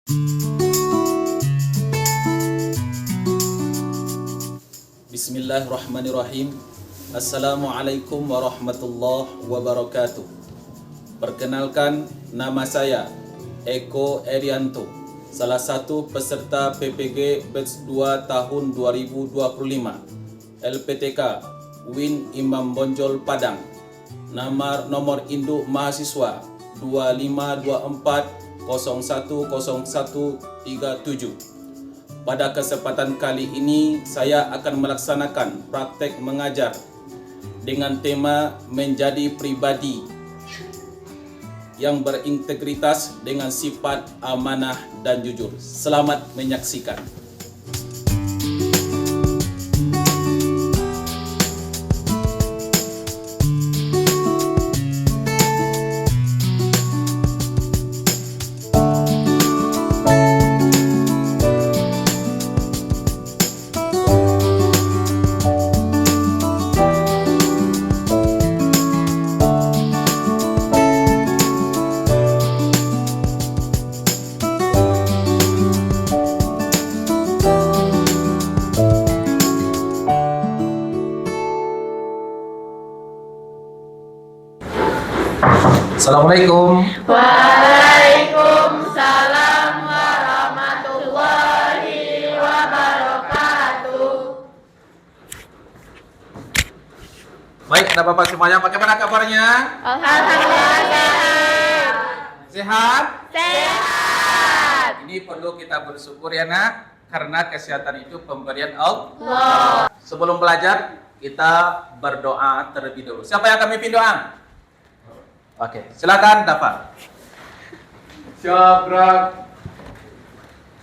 Bismillahirrahmanirrahim. Assalamualaikum warahmatullahi wabarakatuh. Perkenalkan, nama saya Eko Erianto, salah satu peserta PPG Batch 2 tahun 2025 LPTK Win Imam Bonjol Padang. Nomor induk mahasiswa 2524010137. Pada kesempatan kali ini saya akan melaksanakan praktek mengajar dengan tema menjadi pribadi yang berintegritas dengan sifat amanah dan jujur. Selamat menyaksikan. Assalamualaikum. Waalaikumsalam warahmatullahi wabarakatuh. Baik, ada Bapak semuanya. Bagaimana kabarnya? Alhamdulillah sehat. Sehat? Sehat. Ini perlu kita bersyukur ya nak, karena kesehatan itu pemberian Allah. Sebelum belajar, kita berdoa terlebih dahulu. Siapa yang akan memimpin doa? Oke, silakan dapat. Siap gerak,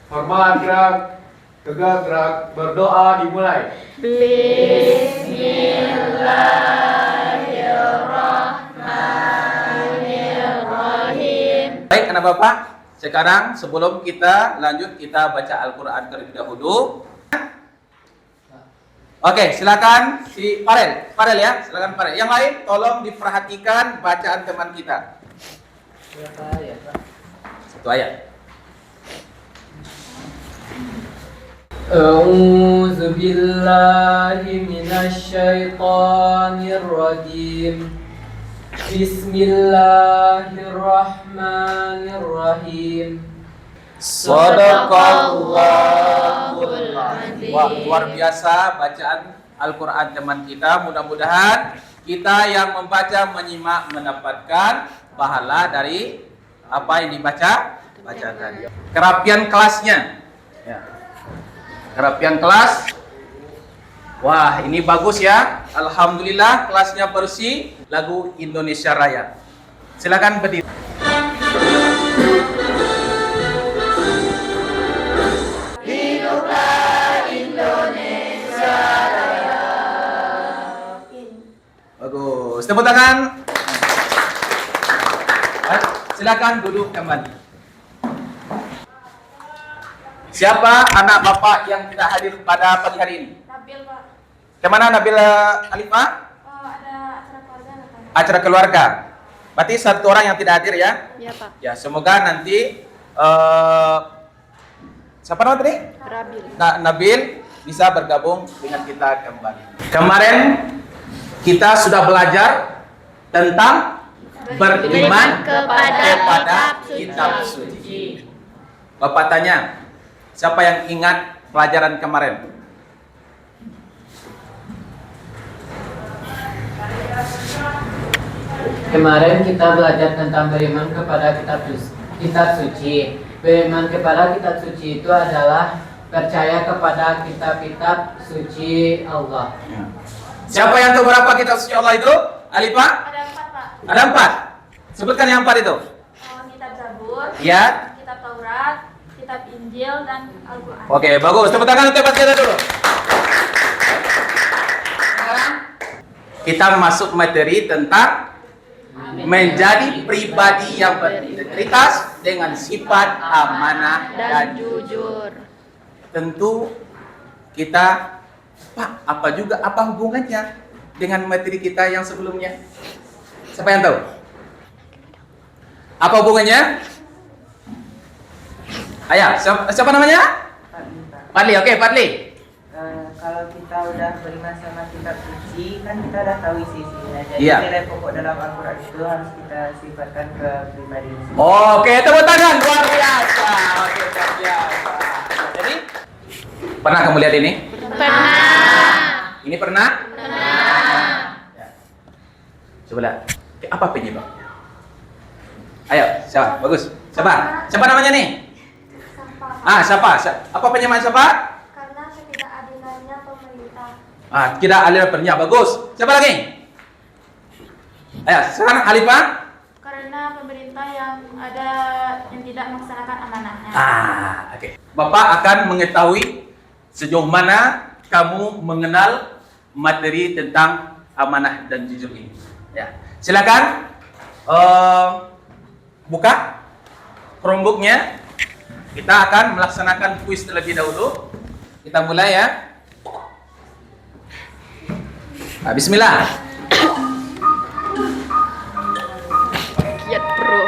hormat gerak, tegak gerak, berdoa dimulai. Bismillahirrahmanirrahim. Baik anak bapak, sekarang sebelum kita lanjut, kita baca Al-Quran terlebih dahulu. Oke, silakan si Farel ya, silakan Farel. Yang lain tolong diperhatikan bacaan teman kita. Satu ayat. A'udzu billahi minasy syaithanir rajim. Bismillahirrahmanirrahim. Shadaqallahul azim. Wah, luar biasa bacaan Al-Quran teman kita. Mudah-mudahan kita yang membaca, menyimak, mendapatkan pahala dari apa yang dibaca tadi. Kerapian kelasnya. Ya. Kerapian kelas. Wah, ini bagus ya. Alhamdulillah kelasnya bersih. Lagu Indonesia Raya. Silakan berdiri. Bagus, tepuk tangan. Baik, silakan duduk kembali. Siapa anak bapak yang tidak hadir pada pagi hari ini? Nabil, Pak. Kemana Nabil Alifah? Ada acara keluarga apa? Acara keluarga. Berarti satu orang yang tidak hadir ya? Iya, Pak. Ya, semoga nanti siapa nama tadi? Nabil. Nabil bisa bergabung dengan kita kembali. Kemarin kita sudah belajar tentang beriman kepada kitab suci. Bapak tanya, siapa yang ingat pelajaran kemarin? Kemarin kita belajar tentang beriman kepada kitab suci. Beriman kepada kitab suci itu adalah percaya kepada kitab-kitab suci Allah. Siapa yang tahu berapa kitab suci Allah itu? Alifah? Ada 4, Pak. Ada 4. Sebutkan yang 4 itu. Kitab Zabur, Ya. kitab Taurat, kitab Injil, dan Al-Quran. Oke, bagus. Tepuk tangan untuk kita dulu. Sekarang kita masuk materi tentang menjadi pribadi yang berintegritas dengan sifat amanah dan jujur. Tentu kita, Pak, apa hubungannya dengan materi kita yang sebelumnya? Siapa yang tahu? Apa hubungannya? Ayah, siapa namanya? Fadli, oke Fadli. Kalau kita udah beriman sama kitab suci, kan kita udah tahu isi-isinya. Jadi Iya. nilai pokok dalam Al-Quran itu harus kita sifatkan ke pribadi. Oke, tepuk tangan, luar biasa. Oke, luar biasa. Jadi, pernah kamu lihat ini? Pernah. Ini pernah? Pernah. Ya. Coba lihat. Apa penyebabnya? Ayo, siapa? Bagus. Siapa namanya nih? Siapa? Apa penyebab siapa? Karena ketidakadilannya pemerintah. Tidak aliran penyebab. Bagus. Siapa lagi? Ayo, sekarang Alifah. Karena pemerintah yang tidak melaksanakan amanahnya. Oke. Bapak akan mengetahui sejauh mana kamu mengenal materi tentang amanah dan jujur ini. Ya. Silakan buka Chromebook-nya. Kita akan melaksanakan kuis terlebih dahulu. Kita mulai ya. Bismillah. Kiat Pro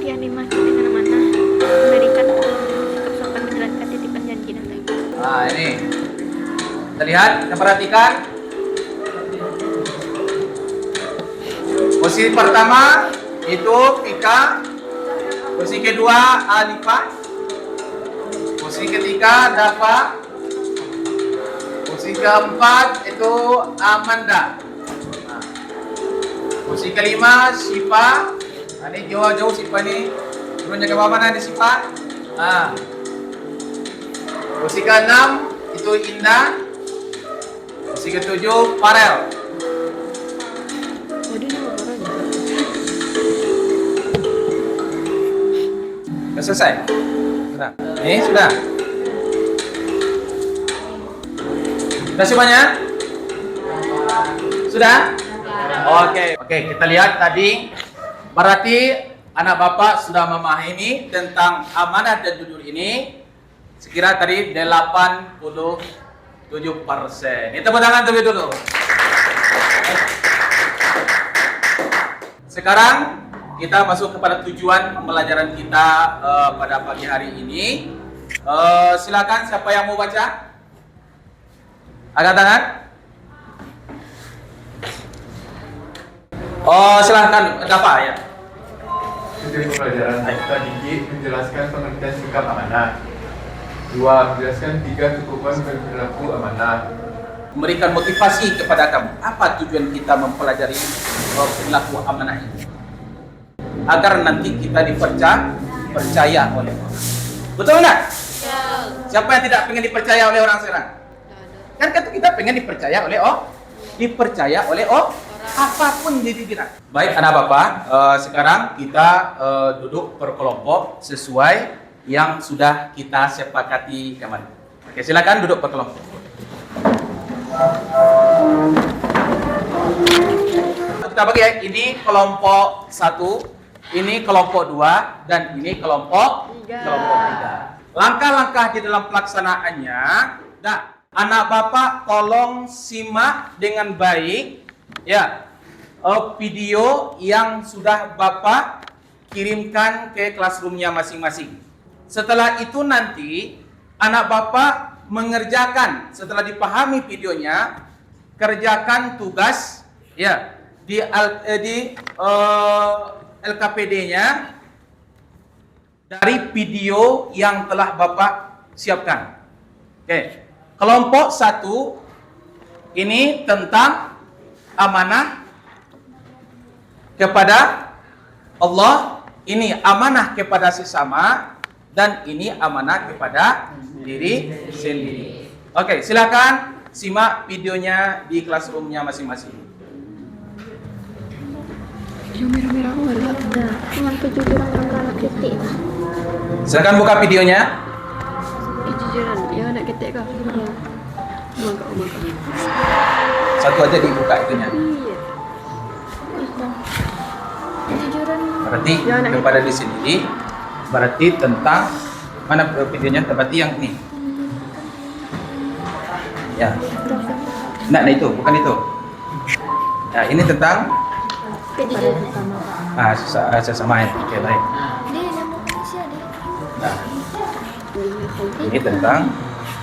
yang dimaksud dengan amanah memberikan sikap sopan menjalankan titipan janji dan tanggung. Ini terlihat, kita perhatikan. Posisi pertama itu Pika, posisi kedua Alifah, posisi ketiga Dafa, posisi keempat itu Amanda. Posisi kelima Sipa. Ini jauh-jauh Sipa nih. Turunnya ke bawah mana nih Sipa? Posisi keenam itu Indah. Posisi ketujuh Farel. Sudah selesai? Sudah. Ini sudah. Sudah semuanya? Sudah? Oke, kita lihat tadi. Berarti anak bapak sudah memahami tentang amanah dan jujur ini. Sekira tadi 87%. Ini tepuk tangan terlebih dulu. Sekarang kita masuk kepada tujuan pembelajaran kita pada pagi hari ini. Silakan siapa yang mau baca? Angkat tangan. Silakan Dafa ya. Tujuan pembelajaran kita tinggi menjelaskan pengertian sikap amanah. 2. Menjelaskan 3 kecukupan perilaku amanah. Memberikan motivasi kepada kamu. Apa tujuan kita mempelajari perilaku amanah ini? Agar nanti kita dipercaya oleh orang. Betul enggak? Siapa yang tidak pengen dipercaya oleh orang sekarang? Kan kita pengen dipercaya oleh apapun jadi kita. Baik anak bapak, sekarang kita duduk berkelompok sesuai yang sudah kita sepakati kemarin. Oke, silakan duduk berkelompok. Kita bagi ya, ini kelompok 1, ini kelompok 2, dan ini kelompok 3. Langkah-langkah di dalam pelaksanaannya, anak bapak tolong simak dengan baik ya video yang sudah bapak kirimkan ke classroomnya masing-masing. Setelah itu nanti anak bapak mengerjakan, setelah dipahami videonya, kerjakan tugas ya di LKPD-nya dari video yang telah bapak siapkan. Oke. Kelompok 1 ini tentang amanah kepada Allah, ini amanah kepada sesama, dan ini amanah kepada diri sendiri. Oke, silakan simak videonya di classroomnya masing-masing. Yang merah-merah aku ada. Yang kejujuran yang anak ketik. Silakan buka videonya. Kejujuran yang anak ketik kah? Mangga. Satu aja dibuka itunya. Iya. Kejujuran. Berarti kepada diri sendiri. Berarti tentang mana videonya? Berarti yang ini. Ya. Nah itu, bukan itu. Ya, ini tentang kejujuran. sesama ya. Oke, baik. Ini Ini tentang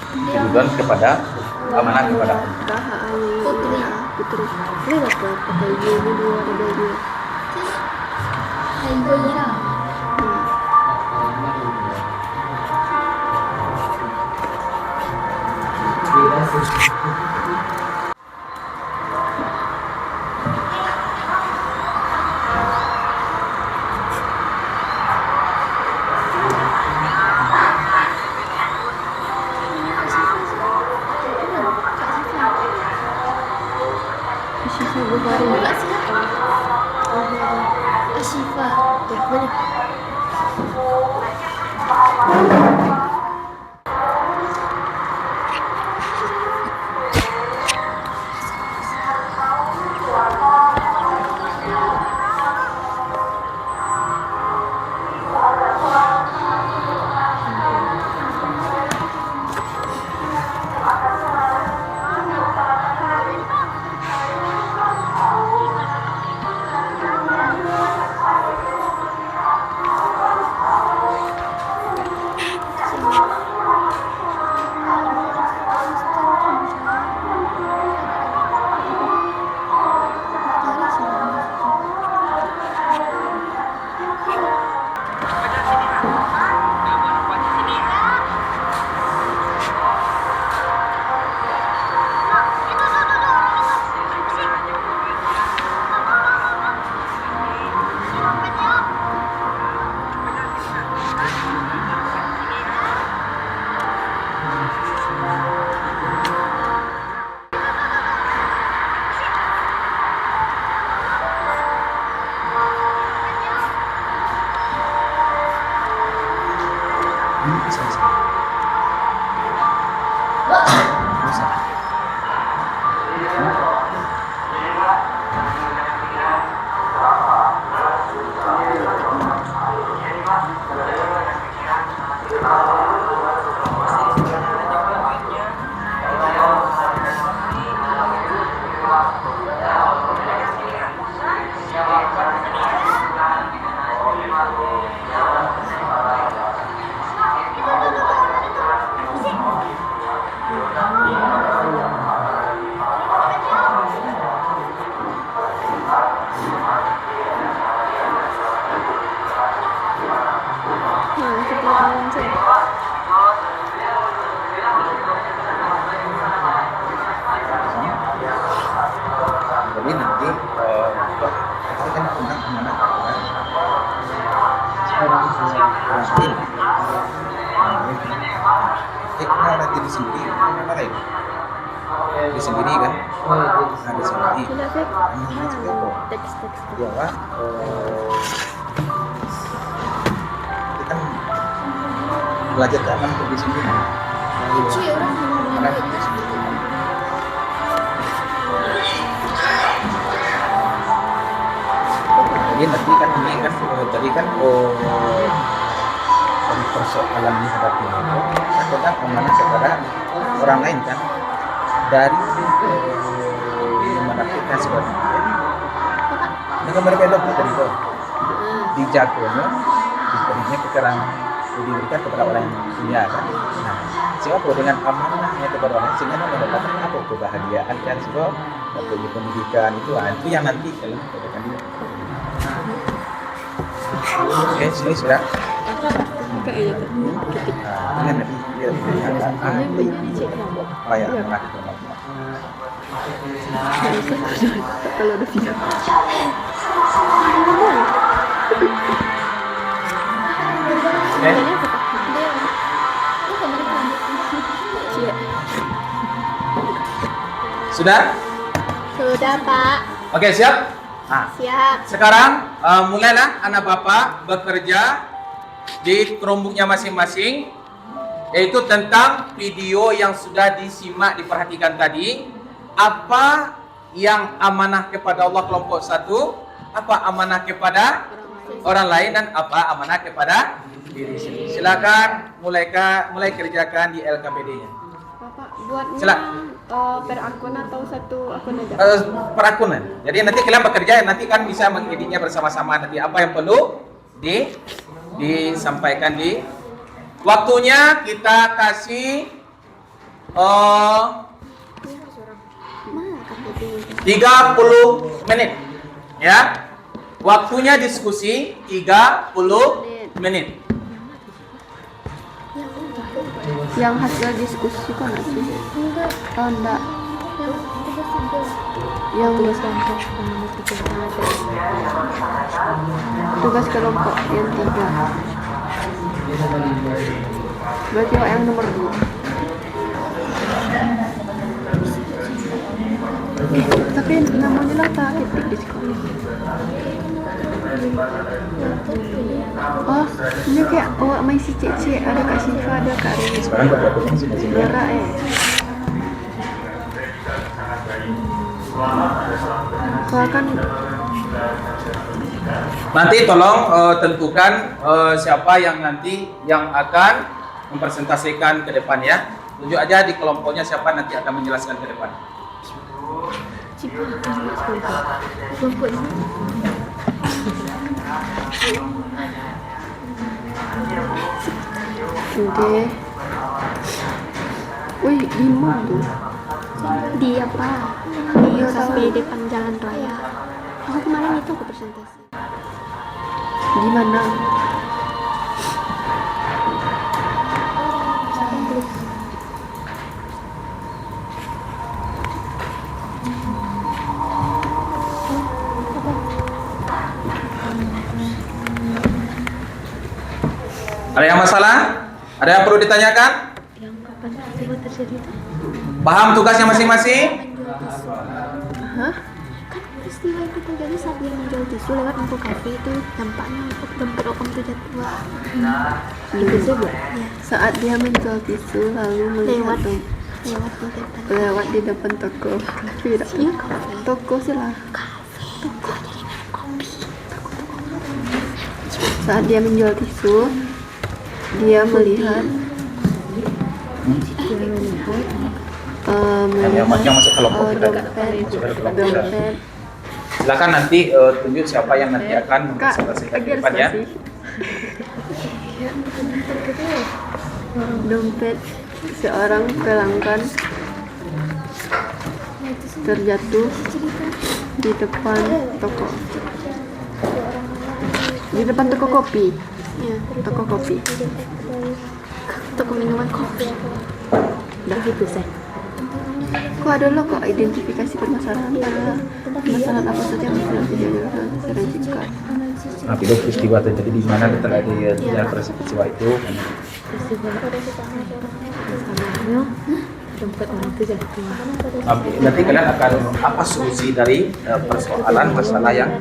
kedudukan kepada amanah kepada Putri. Ini dapat pakai ibu dua ada dia. Ibu Ira. Asyifa Bukhari enggak sih? Asyifa. Ya, boleh. Jadi nanti itu kan tentang amanah kepada kita nanti di sini mana lagi? Di sendiri kan? Nah, di sendiri. Teks. Ya, Pak. Kita kan belajar keamanan di sini. Karena di sini. Jadi nanti kan ini kan tadi kan persoalan dihadapi itu tentang amanah kepada orang lain kan dari menakutkan sebagainya dengan berbeda dari itu dijatuhnya diberinya keterangan diberikan kepada orang yang punya kan. Nah, sehingga dengan amanahnya kepada orang sehingga mendapatkan apa kebahagiaan kan sebab waktu pendidikan itu yang nanti kalau kedepan ini. Oke, sini sudah. Nah, nanti dia supaya anak itu Kalau udah bisa. Sudah? Sudah, Pak. Oke, siap? Nah, Siap. sekarang mulailah anak bapak bekerja di Chromebooknya masing-masing, yaitu tentang video yang sudah disimak diperhatikan tadi. Apa yang amanah kepada Allah kelompok satu, apa amanah kepada orang lain, dan apa amanah kepada diri sendiri. Silakan mulai kerjakan di LKPD-nya. Bapak buatnya Silakan. per akun atau satu akun aja? Per akunan. Jadi nanti kalian bekerja, nanti kan bisa mengeditnya bersama-sama. Nanti apa yang perlu disampaikan di Waktunya kita kasih 30 menit. Ya. Waktunya diskusi 30 menit. Yang hasil diskusi kan sih? Oh enggak. Yang tugas kelompok yang 3. Berarti yang nomor 2. Tapi namanya lah tak ketik di sekolah. Oh, ini kayak main si Cece, ada Kak Siva, ada Kak Rini. Sekarang berapa masing-masing? Dora Soalnya kan Nanti tolong tentukan siapa yang nanti yang akan mempresentasikan ke depan ya. Tunjuk aja di kelompoknya siapa nanti akan menjelaskan ke depan. Oke. Wih, 5 tuh. Di apa? Di sampai depan jalan raya. Aku kemarin itu aku presentasi. Gimana? Ada yang masalah? Ada yang perlu ditanyakan? Yang kapan peristiwa terjadi itu? Paham tugasnya masing-masing? Hah? Kan peristiwa itu terjadi saat dia menjual tisu lewat info kafe itu dampaknya untuk dompet Om itu jatuh. Itu juga. Ya. Saat dia menjual tisu lalu melihat Lewat di depan. lewat di depan toko. Tidak. Iya kafe. Toko sih lah. Toko jadi minum kopi. Saat dia menjual tisu, dia melihat Yang masuk kelompok kita. dompet. Silakan nanti tunjuk siapa yang nanti akan Kak, mempresentasikan ke lagi depan ya. Dompet seorang pelanggan terjatuh di depan toko. Di depan toko kopi. Ya. Toko kopi. Toko minuman kopi. Dah gitu sih. Kok ada lo kok identifikasi permasalahan permasalahan apa saja yang bisa terjadi sering jika Nah, itu peristiwa terjadi di mana setelah dia peristiwa itu. dompet orang itu jatuh. Nanti kalian akan apa solusi dari persoalan masalah yang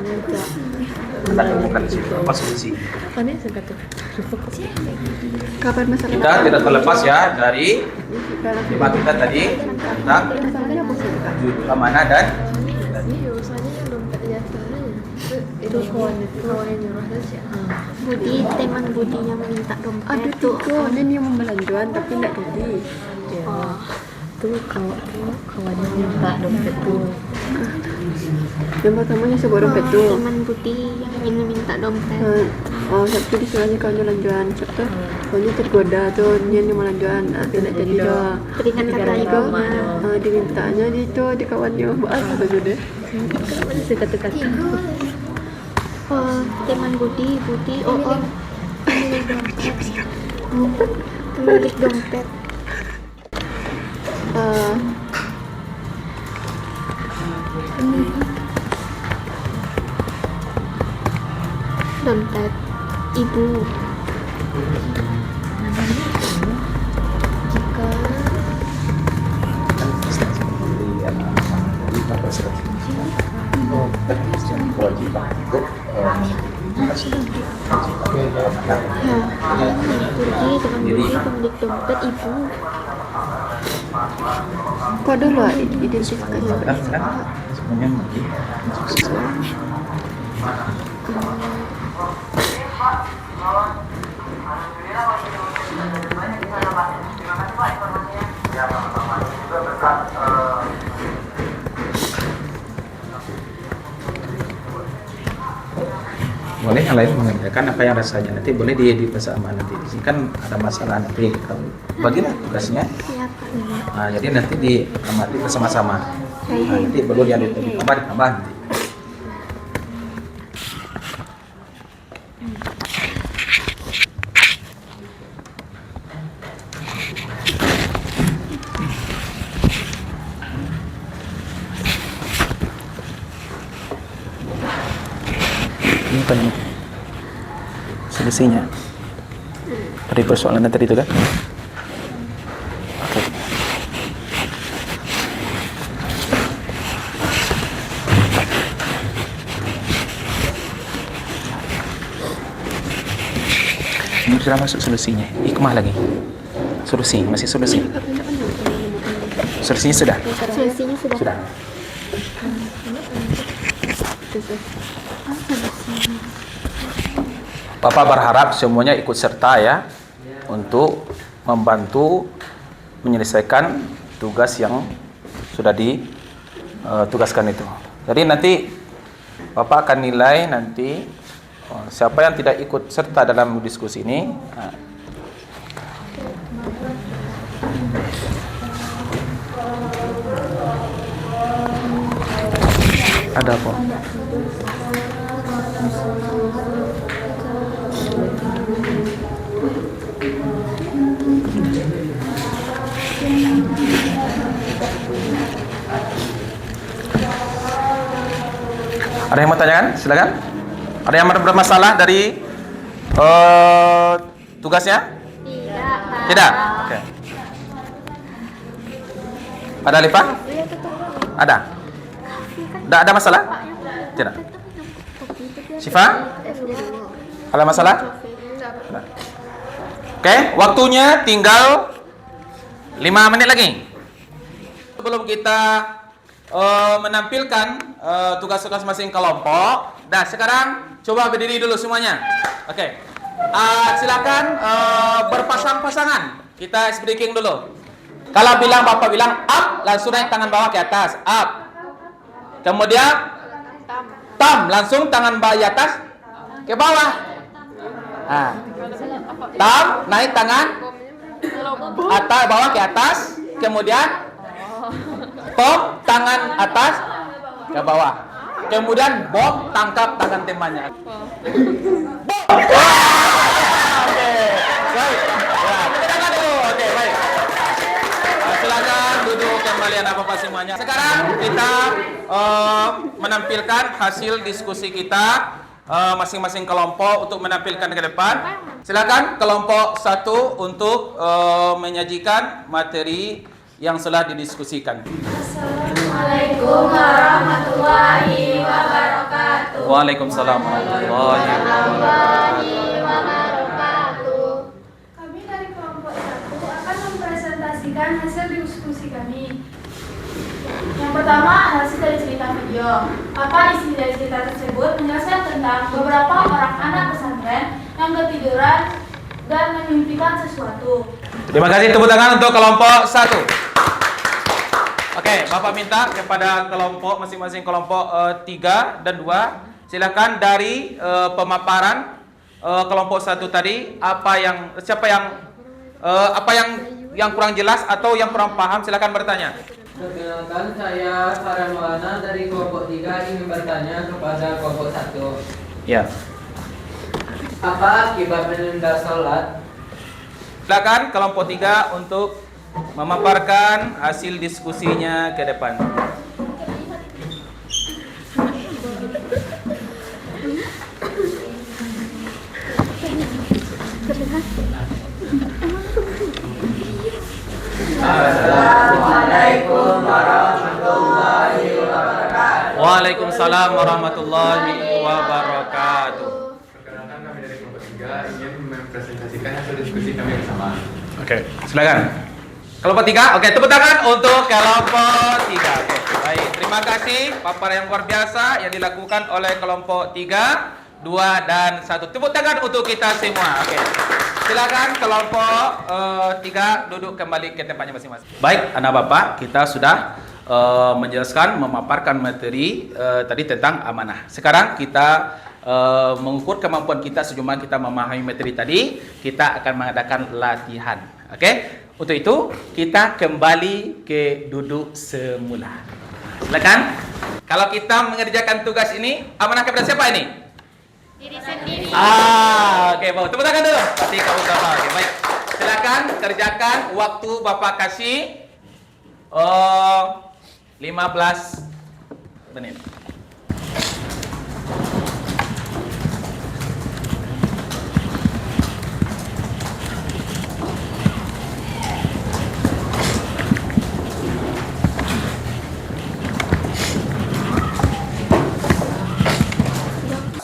Anda temukan di situ? Apa solusi? Kapan masalah? Kita tidak terlepas ya dari tema kita tadi tentang Masalahnya apa sih Kak? amanah dan Budi, teman Budinya meminta dompet. Ada tiga, dan yang membelanjuan tapi tidak jadi. Oh. Kawannya minta dompet tuh. Yang pertamanya sebuah dompet tuh. Teman Budi yang ingin minta dompet. Oh, Sabtu disuruhnya kawannya lanjuan. Sabtu kawannya tergoda tuh, dia yang melanjuan. Tidak jadi doa. Teringat kata ibunya. Dimintanya itu di kawannya bahas saja deh. Teman Budi, pemilik dompet. Dompet ibu. Jika kewajiban untuk teman Budi pemilik dompet ibu. Kok dulu identifikasi semuanya nanti boleh yang lain mengerjakan apa yang rasanya nanti boleh diedit bersama nanti. Di sini kan ada masalah nanti bagilah tugasnya. Siap, Pak. Nah, jadi nanti diamati bersama-sama. Nah, nanti perlu diedit ditambah nanti. Ini apa nih? Solusinya dari persoalan yang tadi itu kan? Oke. Ini sudah masuk solusinya. Hikmah lagi. Solusi, masih solusi. Solusinya sudah? Solusinya sudah. Sudah. Bapak berharap semuanya ikut serta ya untuk membantu menyelesaikan tugas yang sudah ditugaskan itu. Jadi nanti Bapak akan nilai nanti siapa yang tidak ikut serta dalam diskusi ini. Ada apa? Ada yang mau tanyakan? Silakan. Ada yang bermasalah dari tugasnya? Tidak. Oke. Ada Alifah? Ada. Tidak ada masalah? Tidak. Syifa? Ada masalah? Tidak. Oke, waktunya tinggal 5 menit lagi. Sebelum kita menampilkan tugas-tugas masing kelompok. Nah, sekarang coba berdiri dulu semuanya. Oke. Silakan berpasang-pasangan. Kita ice breaking dulu. Kalau Bapak bilang up, langsung naik tangan bawah ke atas. Up. Kemudian tam, langsung tangan bawah atas ke bawah. Nah. Tam, naik tangan atas bawah ke atas. Kemudian pom, tangan atas ke bawah. Kemudian bom, tangkap tangan temannya. Oke, baik. Silakan dulu. Oke, baik. Silakan duduk kembali Bapak semuanya. Sekarang kita menampilkan hasil diskusi kita masing-masing kelompok untuk menampilkan ke depan. Silakan kelompok 1 untuk menyajikan materi yang telah didiskusikan. Assalamualaikum warahmatullahi wabarakatuh. Waalaikumsalam warahmatullahi wabarakatuh. Kami dari kelompok 1 akan mempresentasikan hasil diskusi kami. Yang pertama, hasil dari cerita video. Apa isi dari cerita tersebut menjelaskan tentang beberapa orang anak pesantren yang ketiduran dan memimpikan sesuatu. Terima kasih, tepuk tangan untuk kelompok 1. Oke, Bapak minta kepada kelompok masing-masing kelompok 3 dan 2, silakan dari pemaparan kelompok 1 tadi apa yang kurang jelas atau yang kurang paham, silakan bertanya. Perkenalkan, saya Farhan Maulana dari kelompok 3 ingin bertanya kepada kelompok 1. Ya. Apa akibat menunda sholat? Silakan kelompok 3 untuk memaparkan hasil diskusinya ke depan. Assalamualaikum warahmatullahi wabarakatuh. Waalaikumsalam warahmatullahi wabarakatuh. Perkenalkan, kami dari kelompok 3 ingin mempresentasikan hasil diskusi kami bersama. Oke, silakan. Kelompok 3, oke, tepuk tangan untuk kelompok 3. Oke, baik, terima kasih paparan yang luar biasa yang dilakukan oleh kelompok 3, 2, dan 1. Tepuk tangan untuk kita semua. Oke, silakan kelompok 3 duduk kembali ke tempatnya masing-masing. Baik, anak bapak, kita sudah menjelaskan, memaparkan materi tadi tentang amanah. Sekarang kita mengukur kemampuan kita sejumlah kita memahami materi tadi, kita akan mengadakan latihan. Oke? Untuk itu, kita kembali ke duduk semula. Silakan. Kalau kita mengerjakan tugas ini, amanah kepada siapa ini? Diri sendiri. Oke, baik. Tepuk tangan dulu. Pasti kamu sama. Oke, baik. Silakan kerjakan waktu Bapak kasih 15 menit.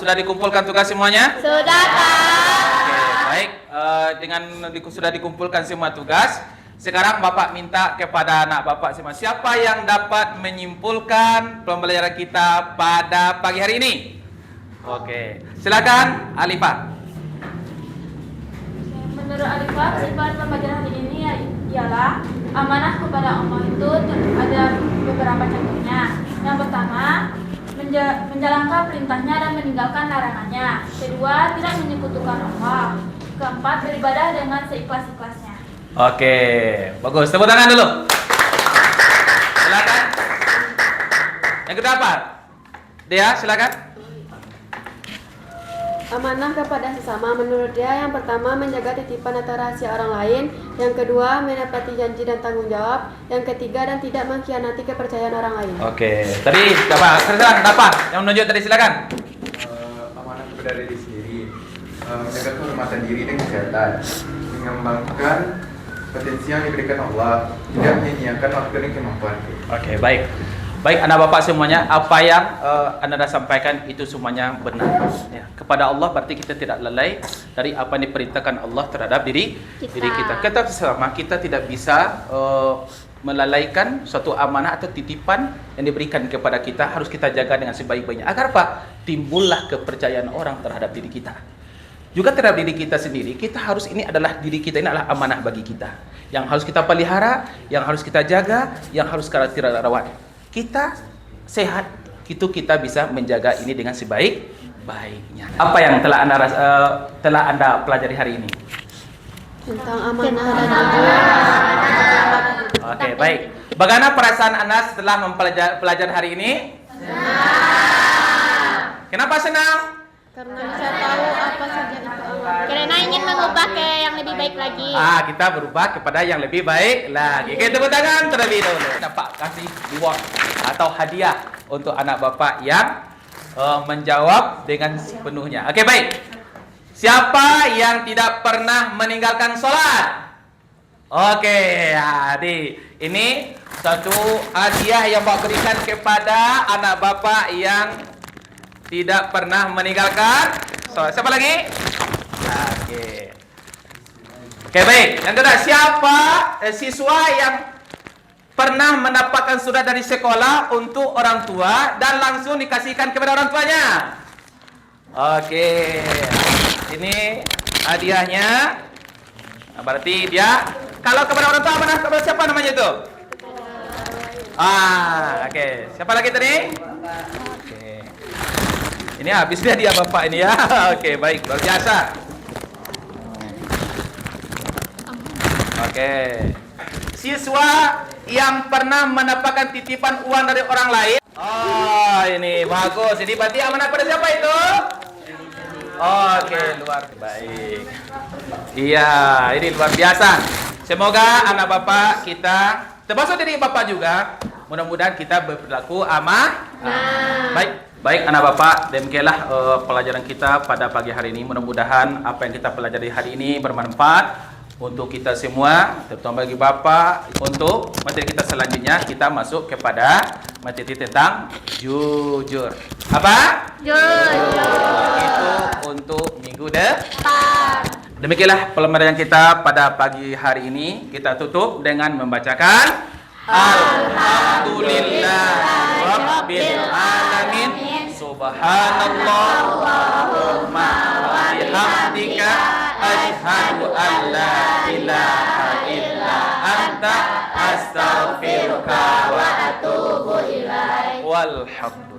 Sudah dikumpulkan tugas semuanya? Sudah, Pak. Oke, baik. Sudah dikumpulkan semua tugas. Sekarang Bapak minta kepada anak Bapak semua, siapa yang dapat menyimpulkan pembelajaran kita pada pagi hari ini? Oke, silakan Alifah. Menurut Alifah, kesimpulan pembelajaran hari ini ialah amanah kepada Allah itu ada beberapa contohnya. Yang pertama, menjalankan perintahnya dan meninggalkan larangannya. Kedua, tidak menyekutukan Allah. Keempat, beribadah dengan seikhlas-ikhlasnya. Oke, bagus. Tepuk tangan dulu. Silakan. Yang kedua apa? Dia, silakan. Amanah kepada sesama menurut dia yang pertama menjaga titipan atau rahasia orang lain, yang kedua menepati janji dan tanggung jawab, yang ketiga dan tidak mengkhianati kepercayaan orang lain. Oke, tadi silakan apa? Yang menunjuk tadi silakan. Amanah kepada diri sendiri, menjaga kehormatan diri dan kesehatan, mengembangkan potensi yang diberikan Allah, tidak menyia-nyiakan waktu dan kemampuan. Oke, baik. Baik, anak bapak semuanya, apa yang anda dah sampaikan itu semuanya benar. Ya, kepada Allah berarti kita tidak lalai dari apa yang diperintahkan Allah terhadap diri kita. Kita selama kita tidak bisa melalaikan suatu amanah atau titipan yang diberikan kepada kita, harus kita jaga dengan sebaik-baiknya. Agar apa? Timbullah kepercayaan orang terhadap diri kita. Juga terhadap diri kita sendiri, kita harus ini adalah diri kita, ini adalah amanah bagi kita. Yang harus kita pelihara, yang harus kita jaga, yang harus kita rawat. Kita sehat, itu kita bisa menjaga ini dengan sebaik-baiknya. Apa yang telah anda pelajari hari ini? Tentang amanah dan juga. Oke, baik. Bagaimana perasaan anda setelah mempelajari hari ini? Senang. Kenapa senang? Karena bisa tahu apa saja itu amanah. Karena ingin mengubah ke yang lebih baik lagi. Kita berubah kepada yang lebih baik lagi. Oke, tepuk tangan terlebih dahulu. Dapat kasih reward atau hadiah untuk anak bapak yang menjawab dengan sepenuhnya. Oke, baik. Siapa yang tidak pernah meninggalkan sholat? Oke, ini satu hadiah yang bapak berikan kepada anak bapak yang tidak pernah meninggalkan sholat. Siapa lagi? Oke, baik. Yang kedua, siapa siswa yang pernah mendapatkan surat dari sekolah untuk orang tua dan langsung dikasihkan kepada orang tuanya? Oke, ini hadiahnya. Berarti dia kalau kepada orang tua mana kepada siapa namanya itu? Oke. Siapa lagi tadi? Oke. Ini habisnya dia bapak ini ya. Oke, baik, luar biasa. Oke. Siswa yang pernah mendapatkan titipan uang dari orang lain. Ini bagus. Ini berarti amanah pada siapa itu? Oke, luar baik. Iya, ini luar biasa. Semoga anak bapak kita, termasuk diri bapak juga, mudah-mudahan kita berperilaku amanah. Baik anak bapak, demikianlah pelajaran kita pada pagi hari ini. Mudah-mudahan apa yang kita pelajari hari ini bermanfaat untuk kita semua, terutama bagi bapak. Untuk materi kita selanjutnya, kita masuk kepada materi tentang jujur. Apa? Jujur. Itu untuk minggu depan. Demikianlah pembelajaran kita pada pagi hari ini. Kita tutup dengan membacakan Alhamdulillah Rabbil Alamin. Subhanallah Allahumma wa bihamdika asyhadu an la ilaha illa anta astaghfiruka wa atubu ilaik. Walhamdulillah.